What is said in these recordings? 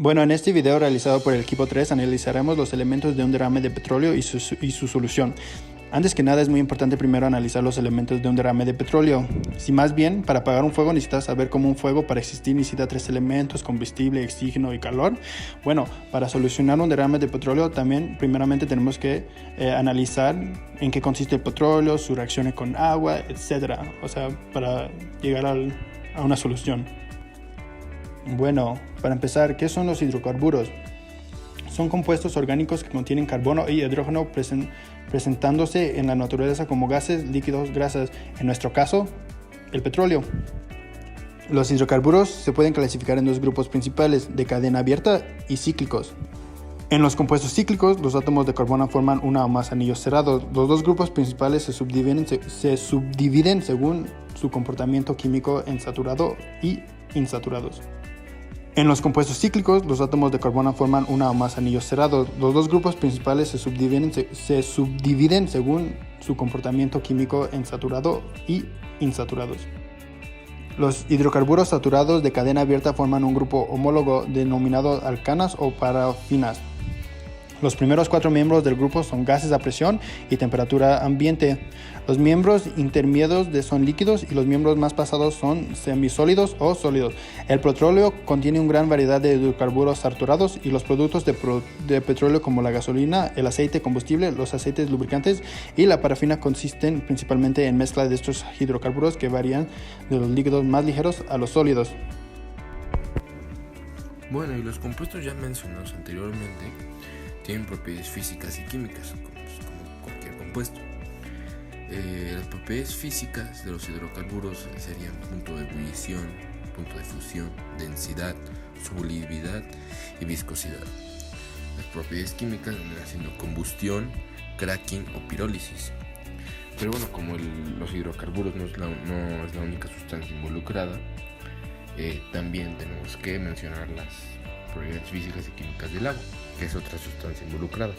Bueno, en este video realizado por el equipo 3 analizaremos los elementos de un derrame de petróleo y su solución. Antes que nada es muy importante primero analizar los elementos de un derrame de petróleo. Si más bien, para apagar un fuego necesitas saber cómo un fuego para existir necesita 3 elementos: combustible, oxígeno y calor. Bueno, para solucionar un derrame de petróleo también primeramente tenemos que analizar en qué consiste el petróleo, su reacción con agua, etc. O sea, para llegar a una solución. Bueno, para empezar, ¿qué son los hidrocarburos? Son compuestos orgánicos que contienen carbono y hidrógeno presentándose en la naturaleza como gases, líquidos, grasas, en nuestro caso, el petróleo. Los hidrocarburos se pueden clasificar en 2 grupos principales, de cadena abierta y cíclicos. En los compuestos cíclicos, los átomos de carbono forman uno o más anillos cerrados. Los 2 grupos principales se subdividen según su comportamiento químico en saturado y insaturados. En los compuestos cíclicos, los átomos de carbono forman uno o más anillos cerrados. Los 2 grupos principales se subdividen según su comportamiento químico en saturado y insaturados. Los hidrocarburos saturados de cadena abierta forman un grupo homólogo denominado alcanas o parafinas. Los primeros 4 miembros del grupo son gases a presión y temperatura ambiente. Los miembros intermedios son líquidos y los miembros más pasados son semisólidos o sólidos. El petróleo contiene una gran variedad de hidrocarburos saturados y los productos de petróleo como la gasolina, el aceite combustible, los aceites lubricantes y la parafina consisten principalmente en mezcla de estos hidrocarburos que varían de los líquidos más ligeros a los sólidos. Bueno, y los compuestos ya mencionados anteriormente tienen propiedades físicas y químicas, como cualquier compuesto. Las propiedades físicas de los hidrocarburos serían punto de ebullición, punto de fusión, densidad, solubilidad y viscosidad. Las propiedades químicas vendrán siendo combustión, cracking o pirólisis. Pero bueno, como los hidrocarburos no es la única sustancia involucrada, también tenemos que mencionar las propiedades físicas y químicas del agua, que es otra sustancia involucrada.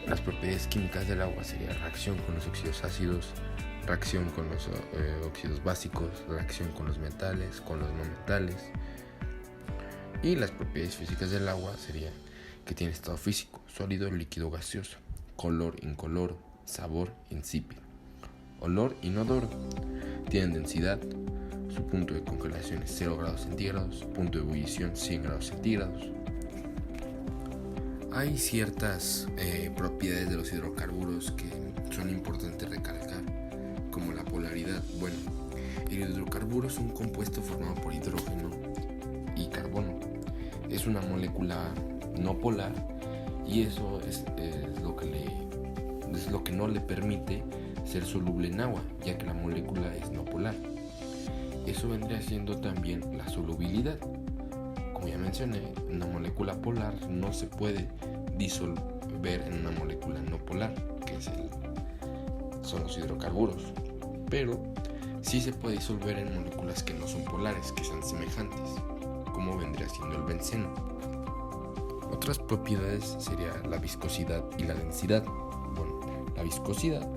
Las propiedades químicas del agua serían reacción con los óxidos ácidos, reacción con los óxidos básicos, reacción con los metales, con los no metales. Y las propiedades físicas del agua serían que tiene estado físico, sólido, líquido, gaseoso, color, incoloro, sabor, insípido, olor, inodoro. Tienen densidad, su punto de congelación es 0 grados centígrados, punto de ebullición 100 grados centígrados. Hay ciertas propiedades de los hidrocarburos que son importantes recalcar, como la polaridad. Bueno, el hidrocarburo es un compuesto formado por hidrógeno y carbono. Es una molécula no polar y eso es lo que no le permite ser soluble en agua, ya que la molécula es no polar. Eso vendría siendo también la solubilidad. Como ya mencioné, una molécula polar no se puede disolver en una molécula no polar, que son los hidrocarburos, pero sí se puede disolver en moléculas que no son polares, que sean semejantes, como vendría siendo el benceno. Otras propiedades serían la viscosidad y la densidad. Bueno, la viscosidad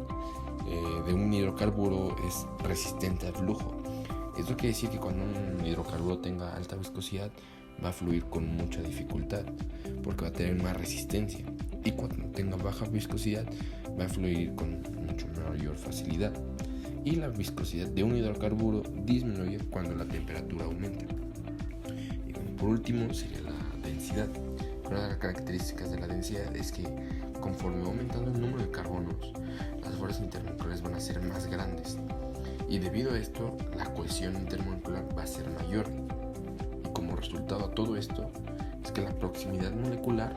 de un hidrocarburo es resistente al flujo. Esto quiere decir que cuando un hidrocarburo tenga alta viscosidad va a fluir con mucha dificultad porque va a tener más resistencia, y cuando tenga baja viscosidad va a fluir con mucho mayor facilidad. Y la viscosidad de un hidrocarburo disminuye cuando la temperatura aumenta. Y bueno, por último sería la densidad. Una de las características de la densidad es que conforme va aumentando el número de carbonos, las fuerzas intermoleculares van a ser más grandes, y debido a esto la cohesión intermolecular va a ser mayor. Como resultado a todo esto es que la proximidad molecular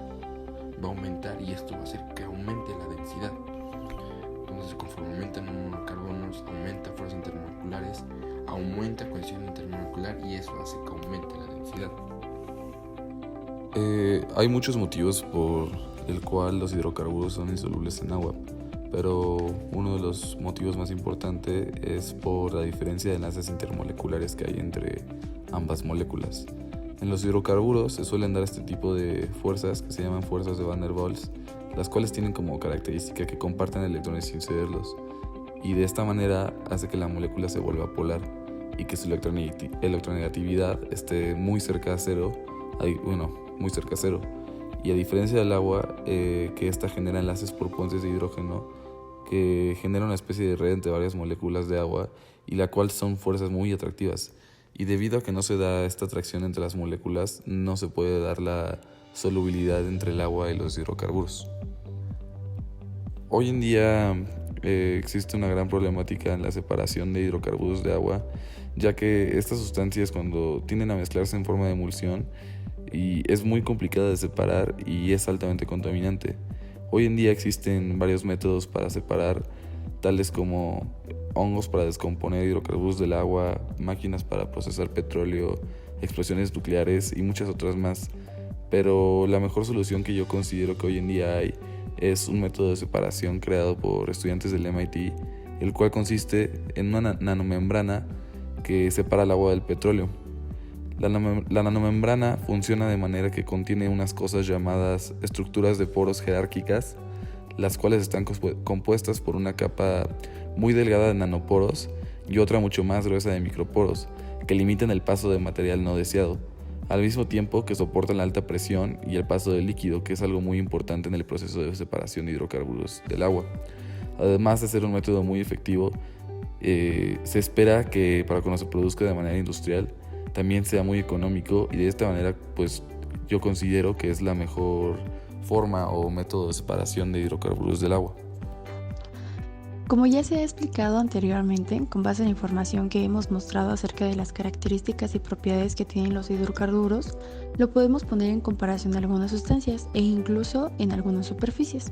va a aumentar y esto va a hacer que aumente la densidad. Entonces, conforme aumentan el número de carbonos, aumenta fuerzas intermoleculares, aumenta cohesión intermolecular y eso hace que aumente la densidad. Hay muchos motivos por el cual los hidrocarburos son insolubles en agua, pero uno de los motivos más importantes es por la diferencia de enlaces intermoleculares que hay entre ambas moléculas. En los hidrocarburos se suelen dar este tipo de fuerzas que se llaman fuerzas de Van der Waals, las cuales tienen como característica que comparten electrones sin cederlos, y de esta manera hace que la molécula se vuelva polar y que su electronegatividad esté muy cerca de cero muy cerca a cero. Y a diferencia del agua, que ésta genera enlaces por puentes de hidrógeno que genera una especie de red entre varias moléculas de agua y la cual son fuerzas muy atractivas. Y debido a que no se da esta atracción entre las moléculas, no se puede dar la solubilidad entre el agua y los hidrocarburos. Hoy en día existe una gran problemática en la separación de hidrocarburos de agua, ya que estas sustancias cuando tienden a mezclarse en forma de emulsión y es muy complicada de separar y es altamente contaminante. Hoy en día existen varios métodos para separar, tales como hongos para descomponer hidrocarburos del agua, máquinas para procesar petróleo, explosiones nucleares y muchas otras más. Pero la mejor solución que yo considero que hoy en día hay es un método de separación creado por estudiantes del MIT, el cual consiste en una nanomembrana que separa el agua del petróleo. La nanomembrana funciona de manera que contiene unas cosas llamadas estructuras de poros jerárquicas, las cuales están compuestas por una capa muy delgada de nanoporos y otra mucho más gruesa de microporos, que limitan el paso de material no deseado, al mismo tiempo que soportan la alta presión y el paso del líquido, que es algo muy importante en el proceso de separación de hidrocarburos del agua. Además de ser un método muy efectivo, se espera que para cuando se produzca de manera industrial también sea muy económico, y de esta manera pues yo considero que es la mejor forma o método de separación de hidrocarburos del agua. Como ya se ha explicado anteriormente, con base en la información que hemos mostrado acerca de las características y propiedades que tienen los hidrocarburos, lo podemos poner en comparación a algunas sustancias e incluso en algunas superficies.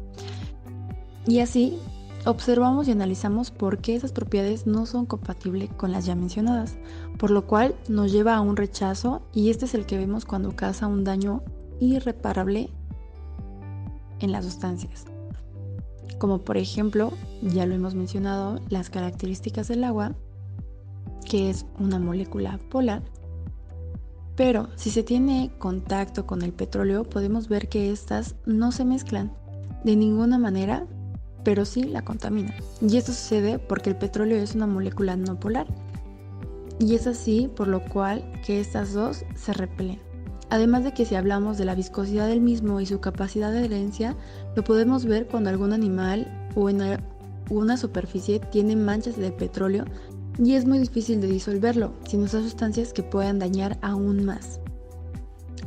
Y así observamos y analizamos por qué esas propiedades no son compatibles con las ya mencionadas, por lo cual nos lleva a un rechazo, y este es el que vemos cuando causa un daño irreparable en las sustancias. Como por ejemplo, ya lo hemos mencionado, las características del agua, que es una molécula polar, pero si se tiene contacto con el petróleo podemos ver que estas no se mezclan de ninguna manera, pero sí la contaminan. Y esto sucede porque el petróleo es una molécula no polar, y es así por lo cual que estas dos se repelen. Además de que si hablamos de la viscosidad del mismo y su capacidad de adherencia, lo podemos ver cuando algún animal o en una superficie tiene manchas de petróleo y es muy difícil de disolverlo, sin usar sustancias que puedan dañar aún más.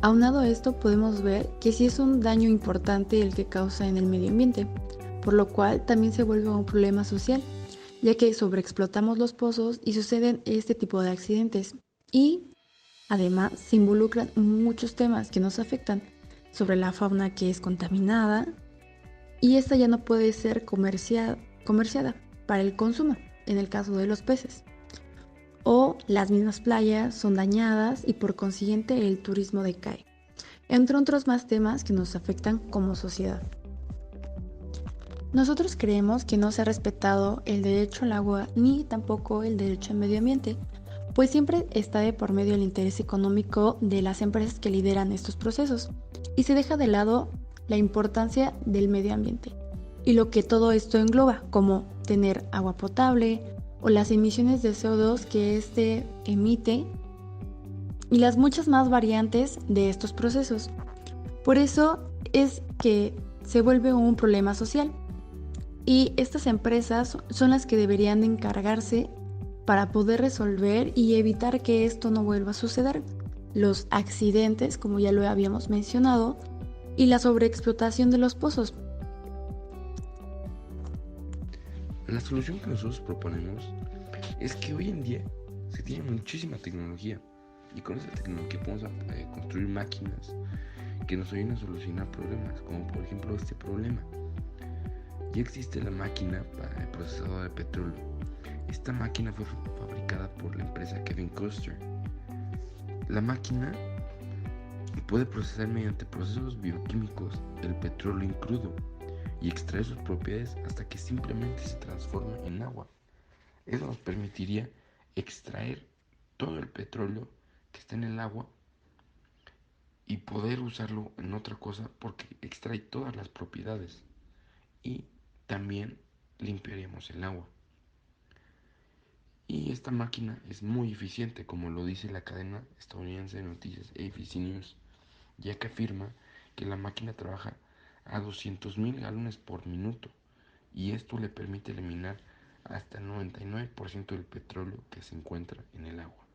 Aunado a esto, podemos ver que sí es un daño importante el que causa en el medio ambiente, por lo cual también se vuelve un problema social, ya que sobreexplotamos los pozos y suceden este tipo de accidentes. Y además, se involucran muchos temas que nos afectan sobre la fauna que es contaminada, y esta ya no puede ser comerciada para el consumo, en el caso de los peces. O las mismas playas son dañadas y por consiguiente el turismo decae, entre otros más temas que nos afectan como sociedad. Nosotros creemos que no se ha respetado el derecho al agua ni tampoco el derecho al medio ambiente, pues siempre está de por medio el interés económico de las empresas que lideran estos procesos y se deja de lado la importancia del medio ambiente y lo que todo esto engloba, como tener agua potable o las emisiones de CO2 que éste emite y las muchas más variantes de estos procesos. Por eso es que se vuelve un problema social, y estas empresas son las que deberían encargarse para poder resolver y evitar que esto no vuelva a suceder. Los accidentes, como ya lo habíamos mencionado, y la sobreexplotación de los pozos. La solución que nosotros proponemos es que hoy en día se tiene muchísima tecnología, y con esa tecnología podemos construir máquinas que nos ayuden a solucionar problemas, como por ejemplo este problema. Ya existe la máquina para el procesador de petróleo. Esta máquina fue fabricada por la empresa Kevin Costner. La máquina puede procesar mediante procesos bioquímicos el petróleo en crudo y extraer sus propiedades hasta que simplemente se transforma en agua. Eso nos permitiría extraer todo el petróleo que está en el agua y poder usarlo en otra cosa, porque extrae todas las propiedades, y también limpiaríamos el agua. Y esta máquina es muy eficiente, como lo dice la cadena estadounidense de noticias ABC News. ya que afirma que la máquina trabaja a 200.000 galones por minuto y esto le permite eliminar hasta el 99% del petróleo que se encuentra en el agua.